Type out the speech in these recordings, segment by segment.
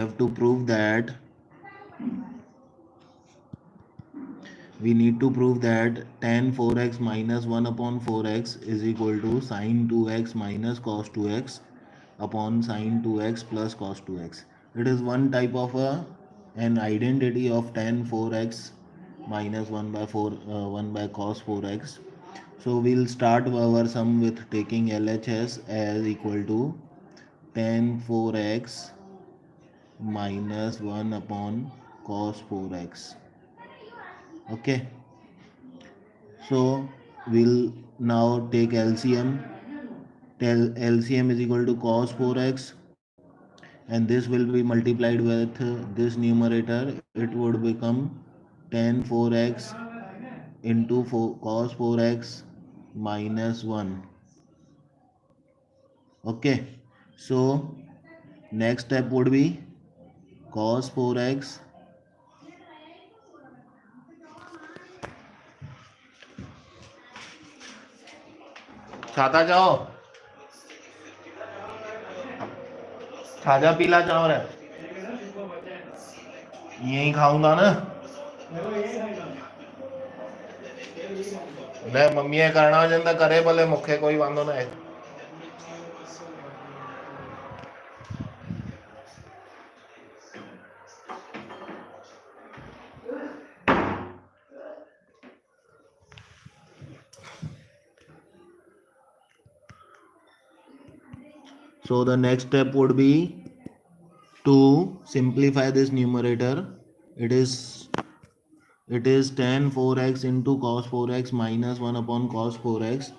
have to prove that we need to prove that tan 4x minus 1 upon 4x is equal to sin 2x minus cos 2x upon sin 2x plus cos 2x. It is one type of an identity of tan 4x minus 1 by 1 by cos 4x. So we'll start our sum with taking LHS as equal to tan 4x minus 1 upon cos 4x. Okay, so we'll now take LCM. Tell LCM is equal to cos 4x, and this will be multiplied with this numerator. It would become tan 4x into cos 4x minus 1. Okay, so next step would be cos 4x. छाता जाओ, खाजा पीला चाव रहा यही खाऊंगा ना ले मम्मी करना जंदा करे भले मुखे कोई वांदो ना है. So the next step would be to simplify this numerator. It is tan 4x into cos 4x minus 1 upon cos 4x.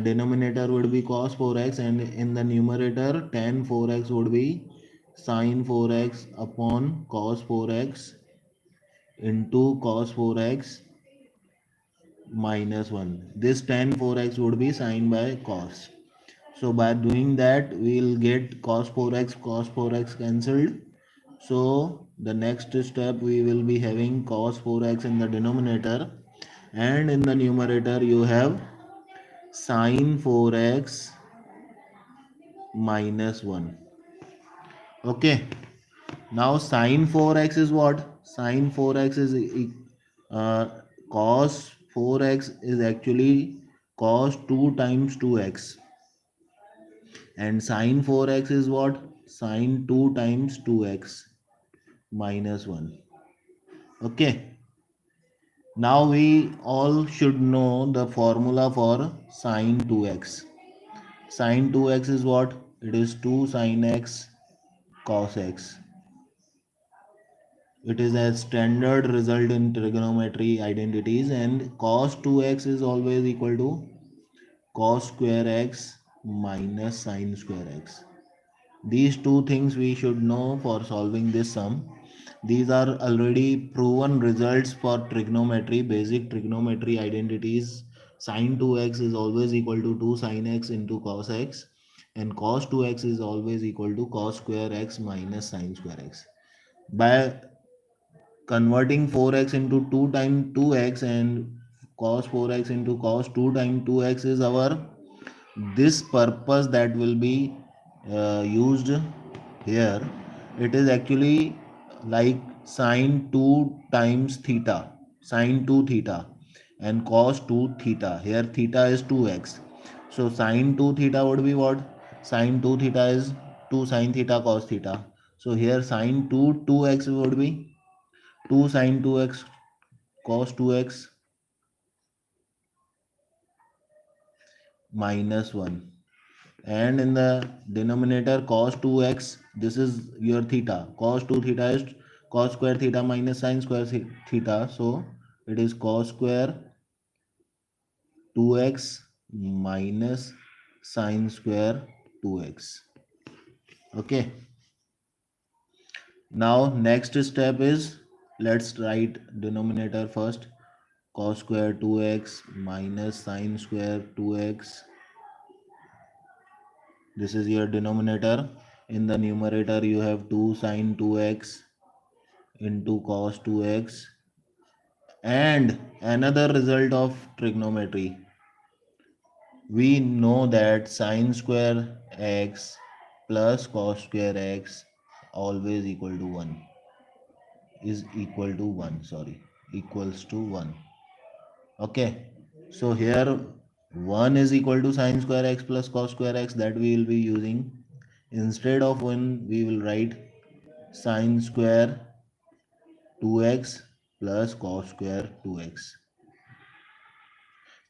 Denominator would be cos 4x, and in the numerator tan 4x would be sin 4x upon cos 4x into cos 4x minus 1. This tan 4x would be signed by cos. So by doing that we will get cos 4x cancelled. So the next step we will be having cos 4x in the denominator, and in the numerator you have sin 4x minus 1. Okay, now sin 4x is what? Sin 4x is cos 4x is actually cos 2 times 2x, and sin 4x is what? Sin 2 times 2x minus 1. Okay, now we all should know the formula for sin 2x. Sin 2x is what? It is 2 sin x cos x. It is a standard result in trigonometry identities, and cos 2x is always equal to cos square x minus sin square x. These two things we should know for solving this sum. These are already proven results for trigonometry, basic trigonometry identities. Sin 2x is always equal to 2 sin x into cos x, and cos 2x is always equal to cos square x minus sin square x. By converting 4x into 2 times 2x and cos 4x into cos 2 times 2x is our this purpose that will be used here. It is actually like sine 2 times theta, sine 2 theta, and cos 2 theta. Here theta is 2x, so sine 2 theta would be what? Sine 2 theta is 2 sine theta cos theta. So here sine 2 2x would be 2 sine 2x cos 2x minus 1, and in the denominator cos 2x, this is your theta. Cos 2 theta is cos square theta minus sin square theta, so it is cos square 2x minus sin square 2x. Okay, now next step is, let's write denominator first. Cos square 2x minus sin square 2x. This is your denominator. In the numerator you have 2 sin 2x into cos 2x, and another result of trigonometry, we know that sin square x plus cos square x always equal to 1, is equal to 1, sorry, equals to 1. Okay, so here 1 is equal to sin square x plus cos square x, that we will be using. Instead of 1 we will write sin square 2x plus cos square 2x,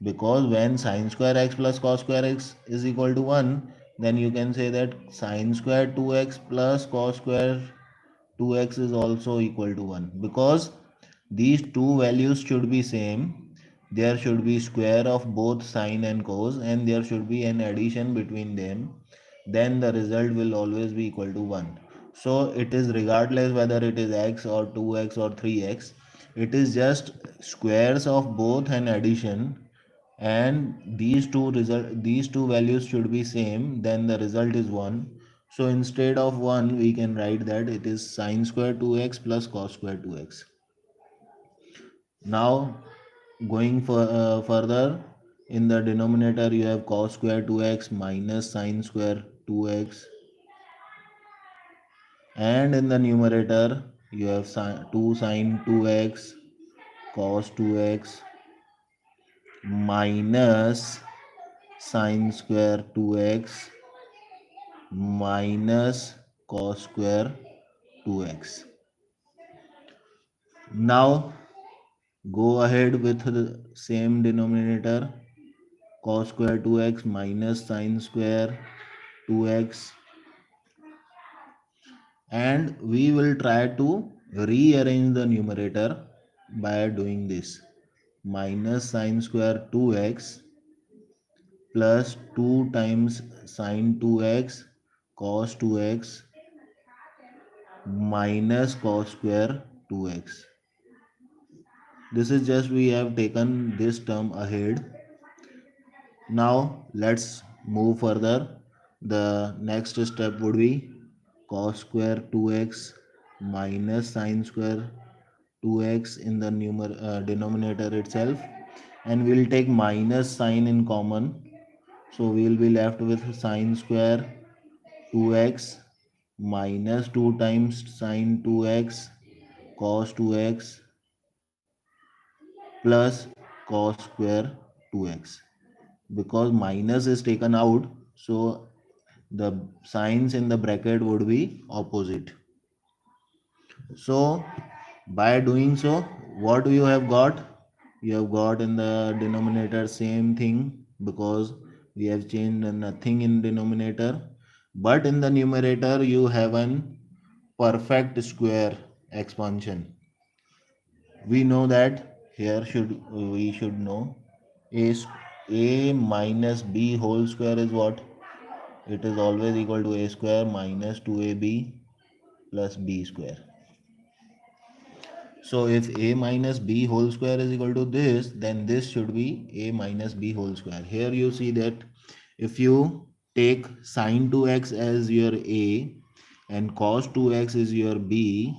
because when sin square x plus cos square x is equal to 1, then you can say that sin square 2x plus cos square 2x is also equal to 1, because these two values should be same. There should be square of both sine and cos, and there should be an addition between them. Then the result will always be equal to 1. So it is regardless whether it is x or 2x or 3x, it is just squares of both and addition, and these two values should be same, then the result is 1. So instead of 1 we can write that it is sin square 2x plus cos square 2x. Now going further, in the denominator you have cos square 2x minus sin square 2x, and in the numerator you have 2 sin 2x cos 2x minus sin square 2x minus cos square 2x. Now go ahead with the same denominator, cos square 2x minus sin square 2x, and we will try to rearrange the numerator by doing this: minus sin square 2x plus 2 times sin 2x cos 2x minus cos square 2x. This is just we have taken this term ahead. Now let's move further. The next step would be cos square 2x minus sin square 2x in the denominator itself, and we'll take minus sign in common. So we will be left with sin square 2x minus 2 times sin 2x cos 2x plus cos square 2x. Because minus is taken out, so the signs in the bracket would be opposite. So by doing so, what you have got? You have got in the denominator same thing, because we have changed nothing in denominator, but in the numerator you have an perfect square expansion. We know that here we should know a minus b whole square is what? It is always equal to a square minus 2ab plus b square. So if a minus b whole square is equal to this, then this should be a minus b whole square. Here you see that if you take sin 2x as your a and cos 2x is your b,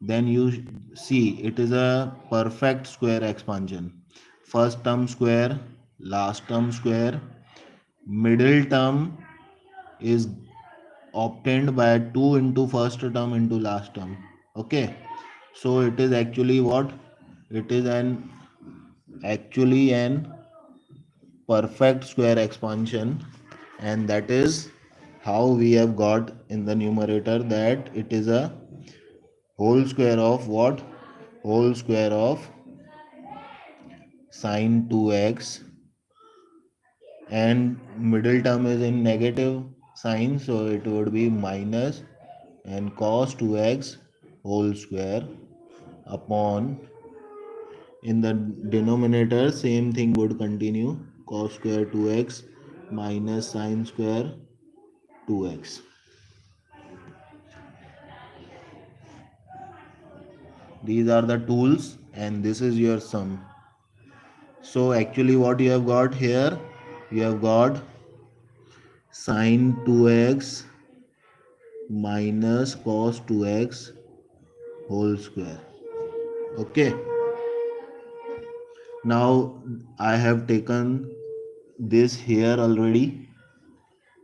then you see it is a perfect square expansion. First term square, last term square, middle term is obtained by 2 into first term into last term. Okay, so it is actually what? It is actually an perfect square expansion, and that is how we have got in the numerator that it is a whole square of what? Whole square of sin 2x, and middle term is in negative sign, so it would be minus, and cos 2x whole square upon, in the denominator same thing would continue, cos square 2x minus sin square 2x. These are the tools, and this is your sum. So actually what you have got here, you have got sin 2x minus cos 2x whole square. Okay, now I have taken this here already.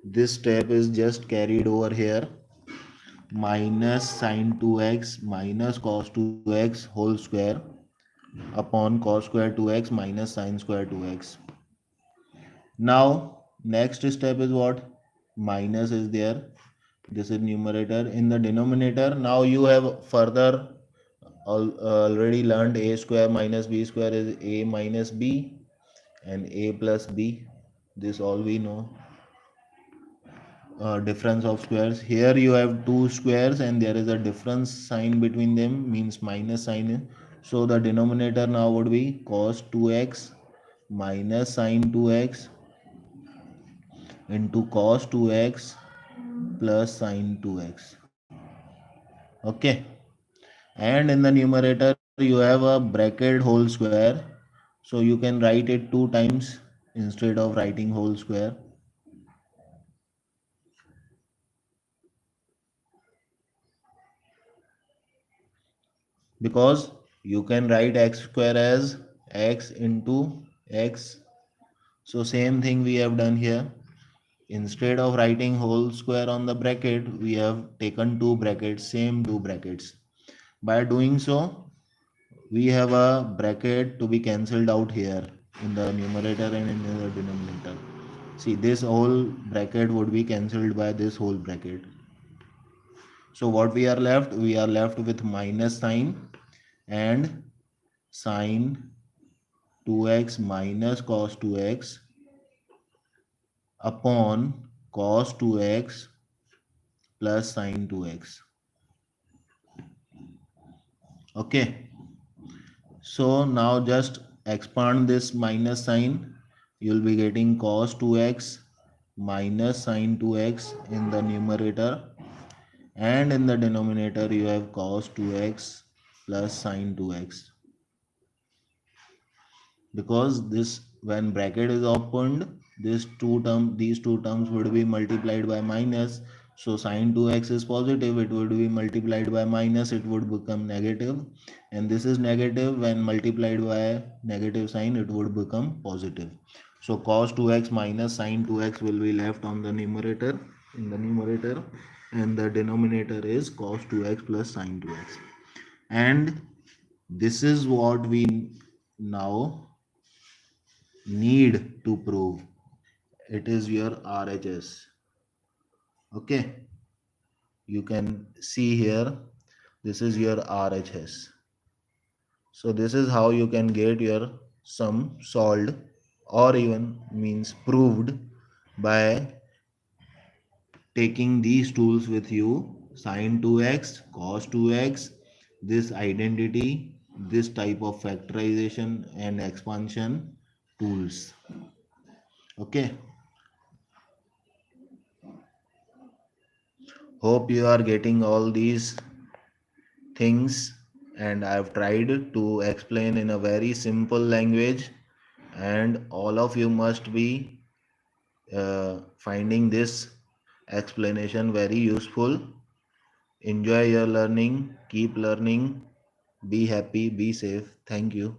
This step is just carried over here. minus sin 2x minus cos 2x whole square upon cos square 2x minus sin square 2x. Now next step is what? Minus is there. This is numerator. In the denominator, now you have further already learned a square minus b square is a minus b and a plus b. This all we know. Difference of squares. Here you have two squares and there is a difference sign between them, means minus sign. So the denominator now would be cos 2x minus sin 2x into cos 2x plus sin 2x. Okay. And in the numerator you have a bracket whole square. So you can write it two times instead of writing whole square. Because you can write x square as x into x. So same thing we have done here. Instead of writing whole square on the bracket, we have taken two brackets, same two brackets. By doing so, we have a bracket to be cancelled out here in the numerator and in the denominator. See, this whole bracket would be cancelled by this whole bracket. So what we are left? We are left with minus sign and sin 2x minus cos 2x upon cos 2x plus sin 2x. Okay. So now just expand this minus sign. You will be getting cos 2x minus sin 2x in the numerator, and in the denominator you have cos 2x plus sin 2x. Because this, when bracket is opened, these two terms would be multiplied by minus. So sin 2x is positive, it would be multiplied by minus, it would become negative, and this is negative, when multiplied by negative sign it would become positive. So cos 2x minus sin 2x will be left on the numerator, in the numerator, and the denominator is cos 2x plus sin 2x. And this is what we now need to prove. It is your RHS. Okay, you can see here, this is your RHS. So this is how you can get your sum solved, or even means proved, by taking these tools with you: sin 2x, cos 2x, this identity, this type of factorization and expansion tools. Okay. Hope you are getting all these things, and I've tried to explain in a very simple language, and all of you must be finding this explanation very useful. Enjoy your learning, keep learning, be happy, be safe. Thank you.